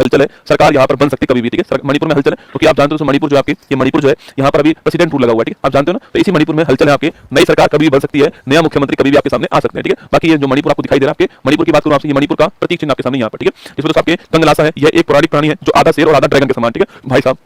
हलचल है, सरकार यहाँ पर बन सकती है कभी भी, ठीक है। मणिपुर में हलचल है क्योंकि आप जानते हो मणिपुर जो आपके ये मणिपुर जो है यहाँ पर अभी प्रेसिडेंट रूल लगा हुआ है, ठीक है, आप जानते हो ना। तो इसी मणिपुर में हलचल है आपके, नई सरकार कभी भी बन सकती है, नया मुख्यमंत्री कभी भी आपके सामने आ सकते हैं, ठीक है। बाकी ये जो मणिपुर आपको दिखाई दे रहा है, आपके मणिपुर की बात करूं आपसे, ये मणिपुर का प्रतीक चिन्ह आपके सामने यहाँ पर, ठीक है। जिस वजह से आपके कंगलासा है, यह एक पौराणिक प्राणी है जो आधा शेर और आधा ड्रैगन के समान, ठीक है भाई साहब।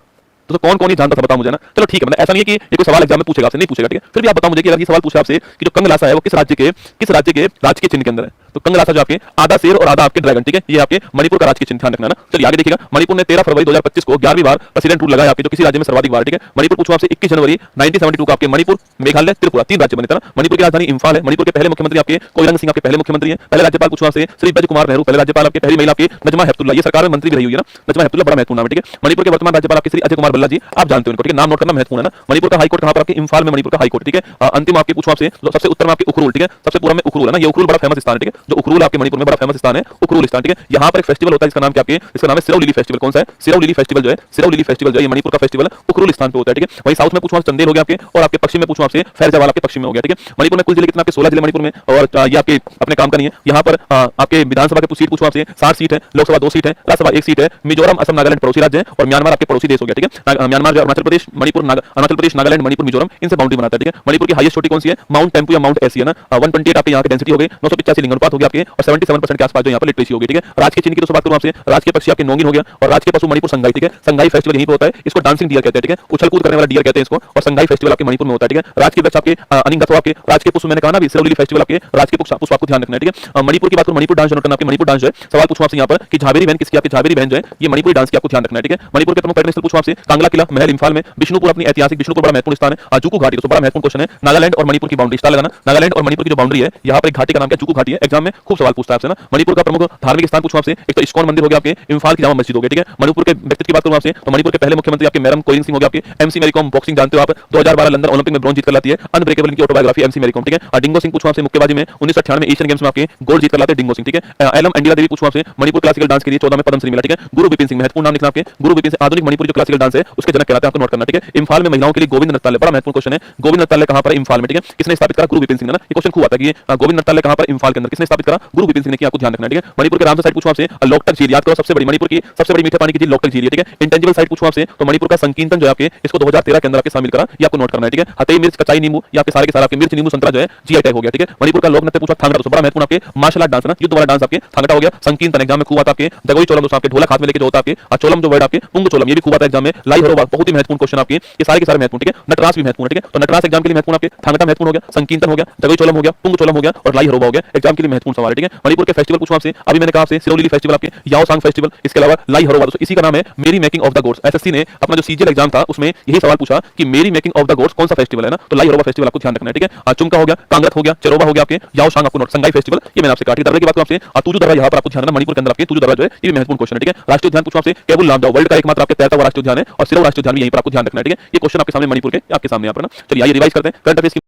तो कौन कौन ही जानता था बताओ मुझे ना। चलो ठीक है, मतलब ऐसा नहीं है कि ये कोई सवाल एग्जाम में पूछेगा आपसे, नहीं पूछेगा, ठीक है। फिर भी आप बताओ मुझे कि अगर ये सवाल पूछे आपसे कि जो कंगलासा है वो किस राज्य के राजकीय चिन्ह के अंदर है, तो कंगलासा जो आपके आधा शेर और आधा आपके ड्रैगन, ठीक है, ये आपके मणिपुर का राजकीय चिन्ह, ध्यान रखना ना। चलिए आगे देखिएगा, मणिपुर ने 13 फरवरी 2025 को 11वीं बार प्रेसिडेंट रूल लगाया आपके, जो किसी राज्य में सर्वाधिक बार, ठीक है। मणिपुर पूछूं आपसे 21 जनवरी 1972 को आपके मणिपुर, मेघालय, त्रिपुरा 3 राज्य बने थे ना। मणिपुर की राजधानी इंफाल है। मणिपुर के पहले मुख्यमंत्री आपके कोइरांग सिंह आपके पहले मुख्यमंत्री हैं। पहले राज्यपाल पूछूं आपसे श्री ब्रज कुमार नेहरू, पहले राज्यपाल आपके, पहली महिला आपकी नजमा हेपतुल्ला, ये सरकार में मंत्री भी रही हुई है ना। नजमा हेपतुल्ला बड़ा महत्वपूर्ण नाम है, ठीक है। मणिपुर के वर्तमान राज्यपाल आपके श्री अजय कुमार भल्ला जी, आप जानते हो इनको, ठीक है, नाम नोट करना महत्वपूर्ण है ना। मणिपुर का हाईकोर्ट कहां पर आपके इंफाल में, मणिपुर का हाईकोर्ट, ठीक है। अंतिम आपके पूछूं आपसे सबसे उत्तर में आपके उखरुल, ठीक है, सबसे पूर्व में उखरुल है ना। ये उखरुल बड़ा फेमस स्थान है, ठीक है, जो उखरुल आपके मणिपुर में बड़ा फेमस स्थान है, उखरुल स्थान, ठीक है। यहाँ पर एक फेस्टिवल होता है, इसका नाम क्या आपके, इसका नाम है सिरौ लिली फेस्टिवल। कौन सा है? सिरौ लिली फेस्टिवल जो है, सिरौ लिली फेस्टिवल जो है ये मणिपुर का फेस्टिवल उखरुल स्थान पे होता है, ठीक है। वहीं साउथ में पूछूं चंदेल हो गया आपके, और आपके पश्चिम में पूछूं आपसे फैजाबाद आपके पश्चिम में हो गया, ठीक है। मणिपुर में कुल जिले कितने आपके 16 जिले मणिपुर में, और ये आपके अपने काम का नहीं है। यहाँ पर आपके विधानसभा के सीट पूछूं आपसे 60 सीट है, लोकसभा 2 सीट है, राज्यसभा 1 सीट है। मिजोरम, असम, नागालैंड पड़ोसी राज्य है, और म्यांमार आपके पड़ोसी देश हो गया, ठीक है। म्यांमार जो अरुणाचल प्रदेश, मणिपुर, अरुणाचल प्रदेश, नागालैंड, मणिपुर, मिजोरम, इनसे बाउंड्री बनाता है, ठीक है। मणिपुर की हाईएस्ट चोटी कौन सी है? माउंट टेम्पू या माउंट एसी है ना। 128 आपके यहाँ की डेंसिटी हो गई, 985 लिंगानुपात हो गया आपके, और 77% के आसपास जो यहाँ पर लिटरेसी हो गई, ठीक है। राजकीय चिन्ह की तो बात करूं आपसे, राजकीय पक्षी आपके नोंगिन हो गया, और राजकीय पशु मणिपुर संगाई, ठीक है। संगाई फेस्टिवल यहीं पे होता है, इसको डांसिंग डियर कहते हैं, ठीक है, उछल कूद करने वाला डियर कहते हैं इसको, और संगाई फेस्टिवल आपके मणिपुर में होता है, ठीक है। राजकीय वृक्ष आपके अनिंगथो आपके, राजकीय पुष्प मैंने कहा ना अभी, सिरौ लिली फेस्टिवल आपके राजकीय पुष्प आपको ध्यान रखना है, ठीक है। मणिपुर की बात करूं, मणिपुर डांस नोट करना आपके, मणिपुर डांस जो है, सवाल पूछूं आपसे यहाँ पर कि झावेरी बहन किसकी, आपकी झावेरी बहन जो है ये मणिपुरी डांस की आपको ध्यान रखना है, ठीक है। मणिपुर के प्रमुख पर्यटन स्थल पूछूं आपसे, कांगला किला, महल इंफाल में, बिष्णुपुर अपनी ऐतिहासिक बिष्णुपुर बड़ा महत्वपूर्ण स्थान है, जुकू घाटी तो बड़ा महत्वपूर्ण क्वेश्चन है। नागालैंड और मणिपुर की बाउंड्री स्टार लगाना, नागालैंड और मणिपुर की जो बाउंड्री है यहाँ पर एक घाटी का नाम क्या, जुकू घाटी है, एग्जाम में खूब सवाल पूछता है आपसे ना। मणिपुर का प्रमुख धार्मिक स्थान पूछूं आपसे, एक तो इस्कॉन मंदिर हो गया आपके, इंफाल की जामा मस्जिद हो गई, ठीक है। मणिपुर के व्यक्तित्व की बात करूं आपसे तो मणिपुर के पहले मुख्यमंत्री आपके मैडम कोइरांग सिंह हो गया आपके। एमसी मैरी कॉम बॉक्सिंग जानते हो आप, 2012 लंदन ओलंपिक में ब्रॉन्ज जीत कर लाती है, अनब्रेकेबल इनकी ऑटोबायोग्राफी एमसी मैरी कॉम, ठीक है। डिंगो सिंह पूछूं आपसे मुक्केबाजी में 1998 में एशियन गेम्स में आपके गोल्ड जीत कर लाते हैं डिंगो सिंह, ठीक है। एलम इंडिया देवी पूछूं आपसे मणिपुर क्लासिकल डांस के लिए 14 में पद्मश्री मिला, ठीक है। गुरु विपिन सिंह महत्वपूर्ण नाम लिखना आपके, गुरु विपिन सिंह आधुनिक मणिपुरी जो क्लासिकल डांस है उसके जनक कहलाते हैं, आपको नोट करना, ठीक है। इंफाल में महिलाओं के लिए गोविंद नृत्यालय, बड़ा महत्वपूर्ण क्वेश्चन है, गोविंद नृत्यालय कहां पर है? इंफाल में, ठीक है। किसने स्थापित करा? गुरु विपिन सिंह ने ना। ये क्वेश्चन खूब आता है कि गोविंद नृत्यालय कहां पर इंफाल के अंदर किसने स्थापित करा? गुरु विपिन सिंह ने किया, आपको ध्यान रखना है, ठीक है। मणिपुर के रामसर साइड पूछूं आपसे लोकटक झील, याद करो सबसे बड़ी मणिपुर की सबसे बड़ी मीठे पानी की झील लोकटक झील है, ठीक है। इंटेंजिबल साइट पूछूं आपसे तो मणिपुर का संकीर्तन जो है आपके, इसको 2013 के अंदर आपके शामिल करा, ये आपको नोट करना है, ठीक है। हथई मिर्च, कचाई नींबू, ये आपके सारे के सारे आपके मिर्च, नींबू, संतरा जो है जीआई टैग हो गया, ठीक है। मणिपुर का लोक नृत्य पूछा थांगड़ा, तो बड़ा महत्वपूर्ण आपके मार्शल आर्ट डांस ना, युद्ध वाला डांस आपके थांगड़ा हो गया। संकीर्तन एग्जाम में खूब आता आपके, जगोई चोलम दोस्तों आपके ढोलक हाथ में लेके जो होता है आपके, चोलम जो वर्ड आपके पुंग चोलम, ये भी खूब आता है एग्जाम में। लाई हरोबा बहुत ही महत्वपूर्ण क्वेश्चन आपके, ये सारे के सारे महत्वपूर्ण, ठीक है। नटरास भी महत्वपूर्ण, ठीक है। तो नटरास एग्जाम के लिए महत्वपूर्ण आपके, थांगड़ा महत्वपूर्ण हो गया, संकीर्तन हो गया, जगोई चोलम हो गया, पुंग चोलम हो गया, और लाई हरोबा हो गया, एग्जाम के लिए महत्वपूर्ण सवाल है, ठीक है। मणिपुर के फेस्टिवल पूछूं आपसे, अभी मैंने कहा आपसे सिरौ लिली फेस्टिवल आपके, याओ सांग फेस्टिवल, इसके अलावा लाई हरोबा दोस्तों इसी का नाम है मेरी making of the gods. SSC ने अपना जो सीजीएल एग्जाम था उसमें यही सवाल पूछा कि मेरी मेकिंग ऑफ द गोड्स कौन सा फेस्टिवल है ना, तो लाई हरोबा फेस्टिवल आपको ध्यान रखना है, ठीक है। चुमका हो गया, कांगत हो गया, चरोबा हो गया आपके, याओ सांग आपको नोट, संगाई फेस्टिवल ये मैंने आपसे कहा, दरगाह की बात आपसे तुजु दरगाह यहाँ पर आपको ध्यान रखना, मणिपुर के अंदर आपके तुजु दरगाह जो है ये भी महत्वपूर्ण क्वेश्चन है, ठीक है। राष्ट्रीय उद्यान पूछूं आपसे केबुल लामजाओ, वर्ल्ड का एकमात्र आपके तैरता हुआ राष्ट्रीय उद्यान है, और सिरौ राष्ट्रीय उद्यान भी यहीं पर आपको ध्यान रखना है, ठीक है। ये क्वेश्चन आपके सामने मणिपुर के आपके सामने यहाँ पर ना। चलिए आइए रिवाइज करते हैं करंट अफेयर्स की